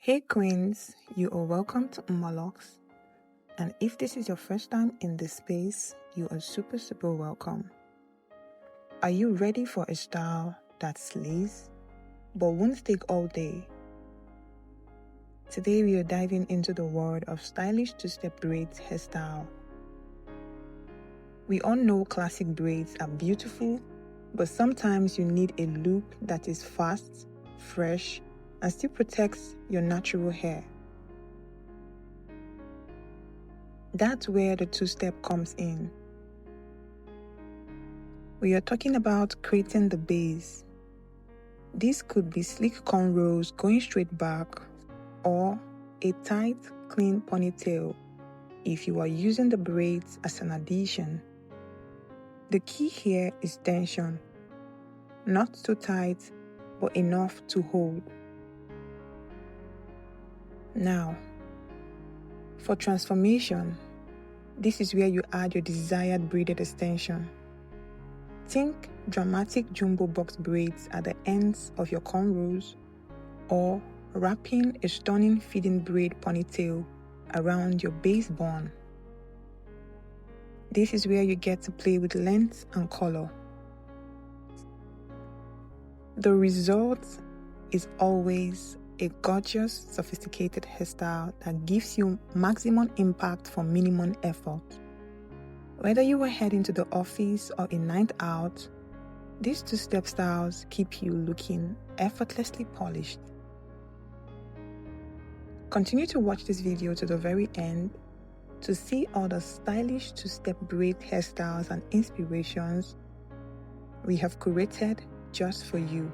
Hey Queens, you are welcome to Umalocks, and if this is your first time in this space, you are super welcome. Are you ready for a style that slays, but won't take all day? Today we are diving into the world of stylish two-step braids hairstyle. We all know classic braids are beautiful, but sometimes you need a look that is fast, fresh, and still protects your natural hair. That's where the two-step comes in. We are talking about creating the base. This could be sleek cornrows going straight back or a tight, clean ponytail if you are using the braids as an addition. The key here is tension. Not too tight, but enough to hold. Now, for transformation, this is where you add your desired braided extension. Think dramatic jumbo box braids at the ends of your cornrows, or wrapping a stunning feeding braid ponytail around your base bun. This is where you get to play with length and color. The result is always a gorgeous, sophisticated hairstyle that gives you maximum impact for minimum effort. Whether you are heading to the office or a night out, these two-step styles keep you looking effortlessly polished. Continue to watch this video to the very end to see all the stylish two-step braid hairstyles and inspirations we have curated just for you.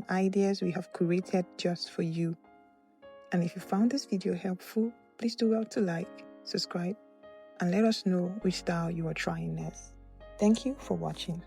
some ideas we have curated just for you. And if you found this video helpful, please do well to like, subscribe, and let us know which style you are trying next. Thank you for watching.